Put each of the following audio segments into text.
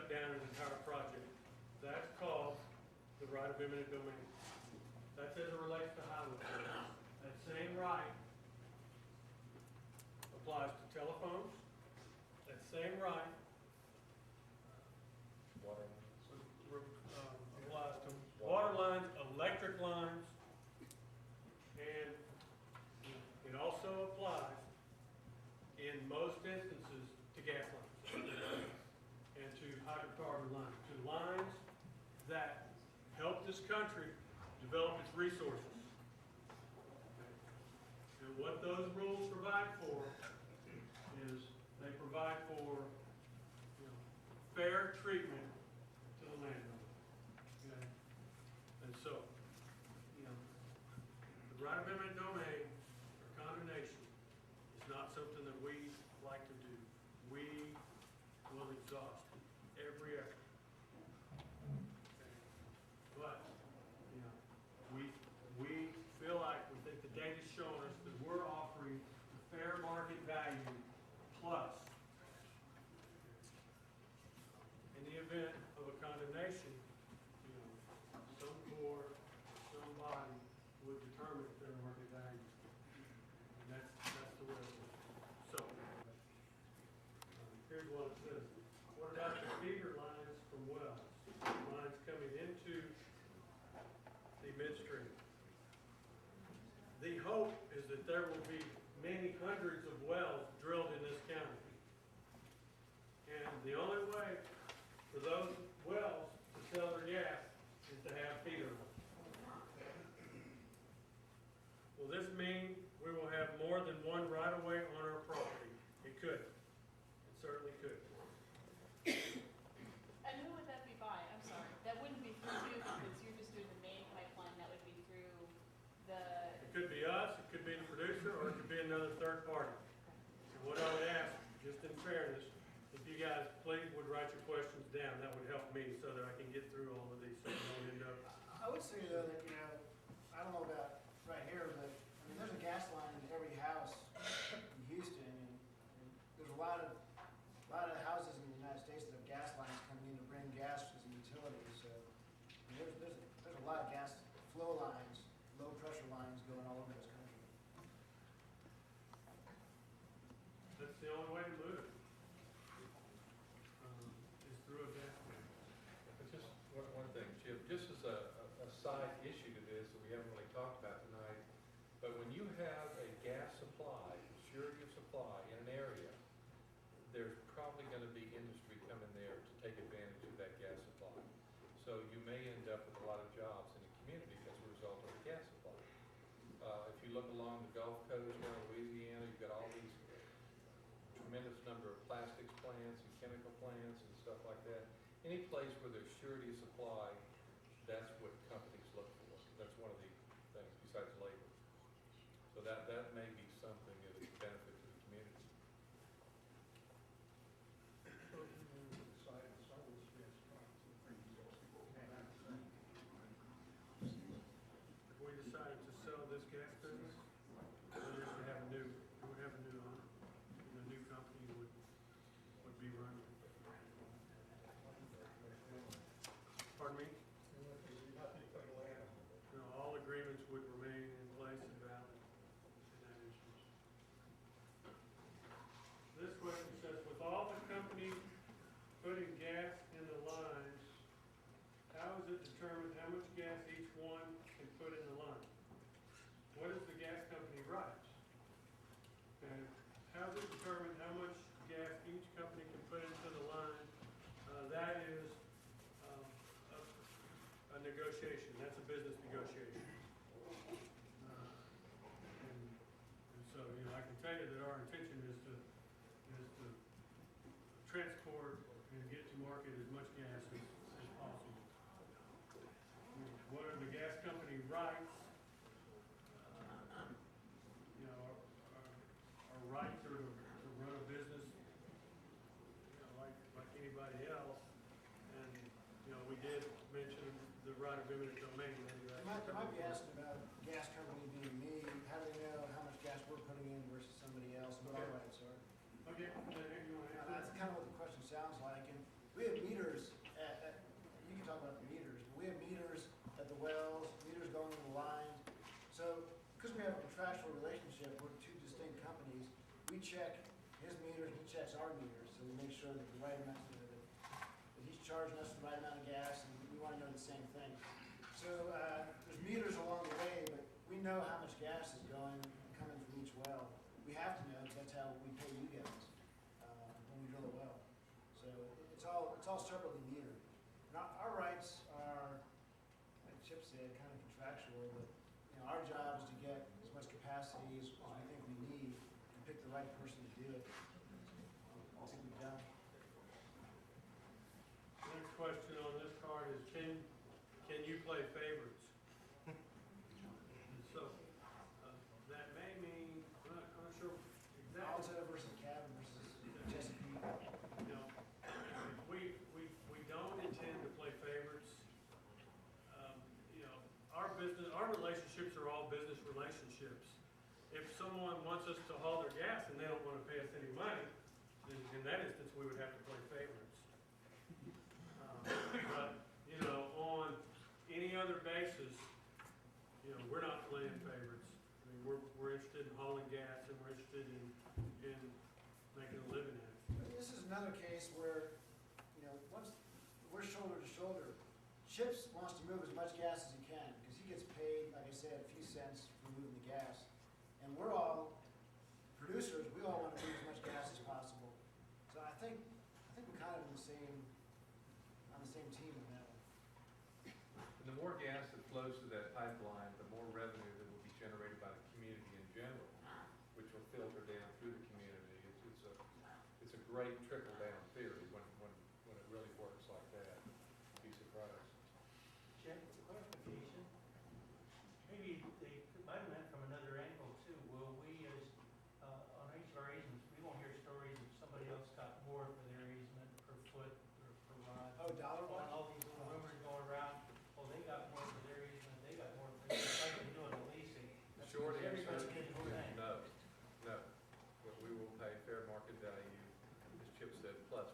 shut down an entire project. That's called the right of eminent domain. That's as it relates to highway service. That same right applies to telephones. That same right applies to water lines, electric lines, and it also applies in most instances to gas lines and to hydrocarbon lines, to lines that help this country develop its resources. And what those rules provide for is they provide for fair treatment to the landowner. Okay? And so, the right of eminent domain or condemnation is not something that we like to do. We will exhaust every effort. Okay? But, we feel like, we think the data's showing us that we're offering the fair market value plus. In the event of a condemnation, some court or somebody would determine fair market value. And that's the way it is. So, here's what it says. What about the feeder lines from wells? Lines coming into the midstream. The hope is that there will be many hundreds of wells drilled in this county. And the only way for those wells to sell their gas is to have feeder lines. Will this mean we will have more than one right-of-way on our property? It could. It certainly could. And who would that be by? I'm sorry. That wouldn't be through you because you're just doing the main pipeline. That would be through the... It could be us, it could be the producer, or it could be another third party. And what I would ask, just in fairness, if you guys please would write your questions down, that would help me so that I can get through all of these so we don't end up. I would say though that, I don't know about right here, but I mean, there's a gas line in every house in Houston, and there's a lot of houses in the United States that have gas lines coming in to bring gas as a utility. So I mean, there's a lot of gas flow lines, low pressure lines going all over this country. That's the only way to move it. Is through a gas line. But just one thing, Chip, just as a side issue to this that we haven't really talked about tonight, but when you have a gas supply, surety of supply in an area, there's probably going to be industry coming there to take advantage of that gas supply. So you may end up with a lot of jobs in the community as a result of the gas supply. If you look along the Gulf Coast down in Louisiana, you've got all these tremendous number of plastics plants and chemical plants and stuff like that. Any place where there's surety of supply, that's what companies look for. That's one of the things besides labor. So that may be something that is a benefit to the community. If we decided to sell this gas business, then it would have a new owner. And the new company would be running. Pardon me? No, all agreements would remain in place and valid in that instance. This question says, with all the companies putting gas in the lines, how is it determined how much gas each one can put in the line? What is the gas company rights? And how is it determined how much gas each company can put into the line? That is a negotiation. That's a business negotiation. And so, I can tell you that our intention is to transport and get to market as much gas as possible. What are the gas company rights? Our rights are to run a business, like anybody else. And we did mention the right of eminent domain. They might be asking about gas company being me. How do they know how much gas we're putting in versus somebody else? What our rights are? Okay. That's kind of what the question sounds like. And we have meters check his meters, he checks our meters, so we make sure that the right amount, that he's charging us the right amount of gas, and we wanna know the same thing. So, there's meters along the way, but we know how much gas is going, coming from each well. We have to know, because that's how we pay you guys, when we drill a well. So, it's all separately metered. And our rights are, like Chip said, kind of contractual, but, you know, our job is to get as much capacity as we think we need, and pick the right person to do it. I think we've done. Next question on this card is, can you play favorites? So, that may mean, I'm not sure exactly. Alta versus Cabin versus Chesapeake. You know, we don't intend to play favorites. You know, our relationships are all business relationships. If someone wants us to haul their gas and they don't want to pay us any money, then in that instance, we would have to play favorites. But, you know, on any other basis, you know, we're not playing favorites. I mean, we're interested in hauling gas and we're interested in making a living at it. This is another case where, you know, once we're shoulder to shoulder, Chips wants to move as much gas as he can, because he gets paid, like I said, a few cents for moving the gas. And we're all producers, we all want to move as much gas as possible. So I think we're kind of on the same team in that one. And the more gas that flows through that pipeline, the more revenue that will be generated by the community in general, which will filter down through the community. It's a great trickle-down theory when it really works like that. You'd be surprised. Jeff, clarification, maybe they might have meant from another angle too. Will we, as, on each of our easements, we won't hear stories of somebody else got more for their easement per foot or per rod? Oh, dollar On one? all these little rumors going around, well, they got more for their easement, they got more for their, it's like they're doing a leasing. The short answer Everybody's is getting the same. no. What we will pay fair market value, as Chip said, plus,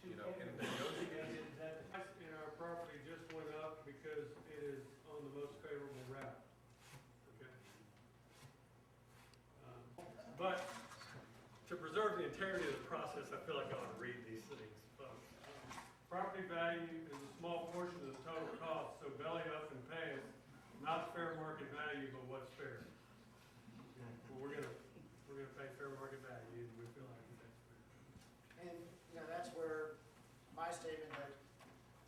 you know, and the negotiation. Price in our property just went up because it is on the most favorable route. Okay. But to preserve the integrity of the process, I feel like I ought to read these things. Property value is a small portion of the total cost, so belly up and pay it, not fair market value, but what's fair. Well, we're gonna pay fair market value, and we feel like that's fair. And, you know, that's where my statement that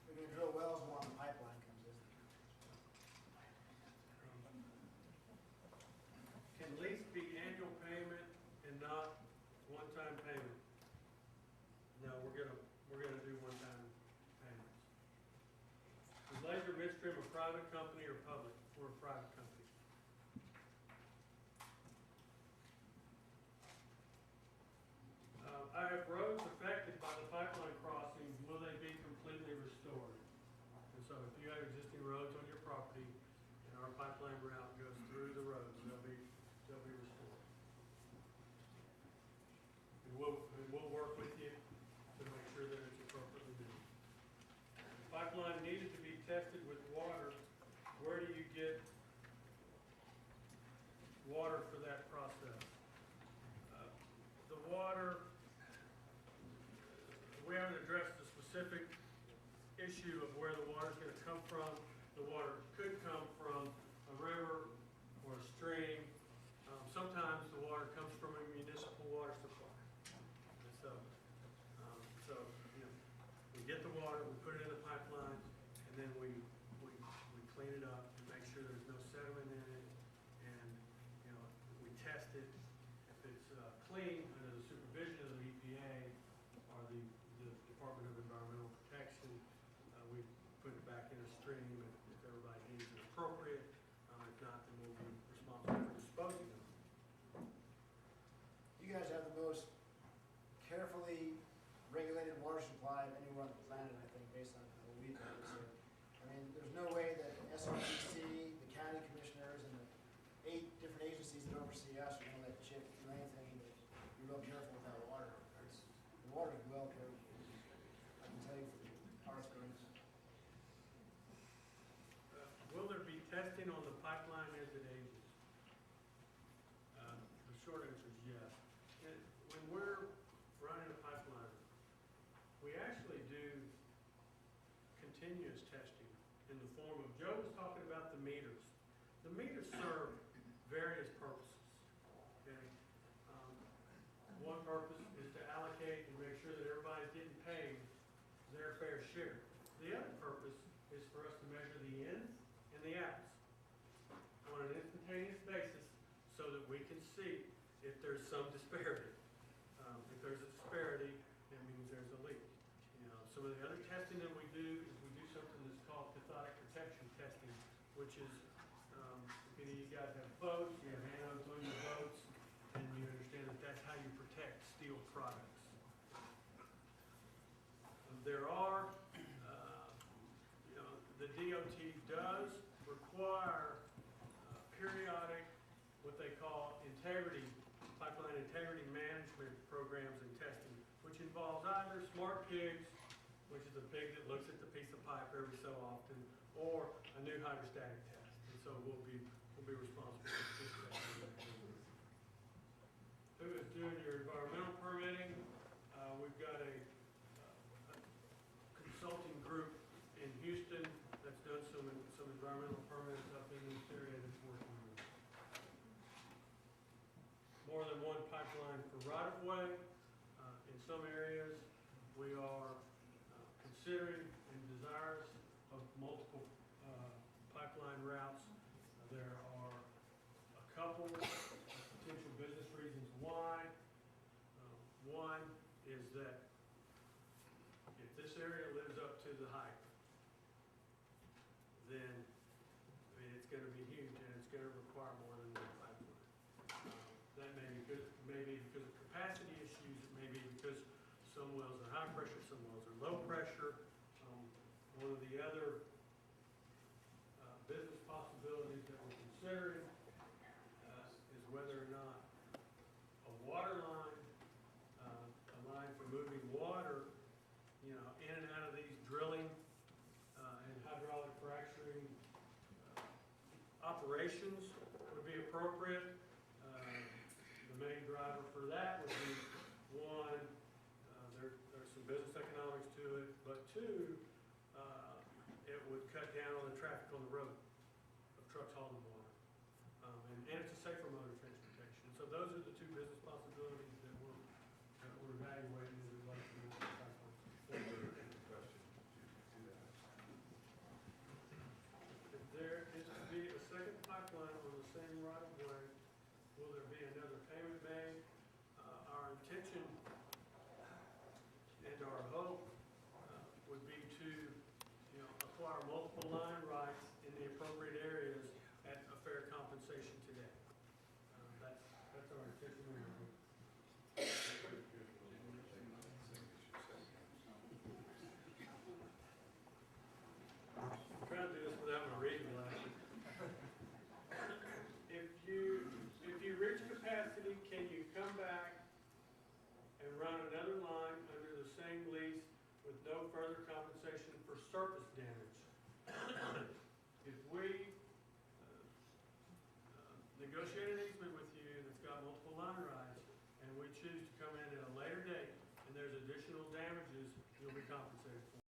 we're gonna drill wells along the pipeline comes in. Can lease be annual payment and not one-time payment? No, we're gonna do one-time payments. Is Lazer Midstream a private company or public? We're a private company. I have roads affected by the pipeline crossing, will they be completely restored? And so if you have existing roads on your property and our pipeline route goes through the roads, they'll be restored. And we'll work with you to make sure that it's appropriately done. The pipeline needed to be tested with water. Where do you get water for that process? The water, we haven't addressed the specific issue of where the water's gonna come from. The water could come from a river or a stream. Sometimes the water comes from a municipal water supply. And so, you know, we get the water, we put it in the pipelines, and then we clean it up and make sure there's no sediment in it. And, you know, we test it. If it's clean, under the supervision of the EPA or the Department of Environmental Protection, we put it back in a stream if everybody deems it appropriate. If not, then we'll be responsible for disposing of it. You guys have the most carefully regulated water supply of anywhere on the planet, I think, based on what we've done. So, I mean, there's no way that SRPC, the county commissioners, and the 8 different agencies that oversee us are gonna let Chip do anything, but be real careful with that water. The water is well cared for. I can tell you from our experience. Will there be testing on the pipeline as it ages? The short answer is yes. continuous testing in the form of, Joe was talking about the meters. The meters serve various purposes, okay? One purpose is to allocate and make sure that everybody's getting paid their fair share. The other purpose is for us to measure the ins and the outs on an instantaneous basis so that we can see if there's some disparity. If there's a disparity, that means there's a leak. You know, some of the other testing that we do is we do something that's called cathodic protection testing, which is, if any of you guys have boats, you have anodes on your boats, and you understand that that's how you protect steel products. There are, you know, the DOT does require periodic, what they call integrity, pipeline integrity management programs and testing, which involves either smart pigs, which is a pig that looks at the piece of pipe every so often, or a new hydrostatic test. And so we'll be responsible for participating. Who is doing your environmental permitting? We've got a consulting group in Houston that's done some environmental permits up in this area that's working on it. More than one pipeline for right-of-way. In some areas, we are considering and desirous of multiple pipeline routes. There are a couple potential business reasons why. One is that if this area lives up to the hype, then I mean, it's going to be huge and it's going to require more than one pipeline. That may be because of capacity issues. It may be because some wells are high pressure, some wells are low pressure. One of the other business possibilities that we're considering is whether or not a water line, a line for moving water, you know, in and out of these drilling and hydraulic fracturing operations would be appropriate. The main driver for that would be, one, there's some business economics to it, but two, it would cut down on the traffic on the road of trucks hauling water. And it's a safer mode of transportation. So those are the two business possibilities that we're evaluating as we like to move the pipeline. If there is to be a second pipeline on the same right of way, will there be another payment made? Our intention and our hope would be to, you know, acquire multiple line rights in the appropriate areas at a fair compensation today. That's our intention and our hope. I'm trying to do this without my reading glasses. If you reach capacity, can you come back and run another line under the same lease with no further compensation for surface damage?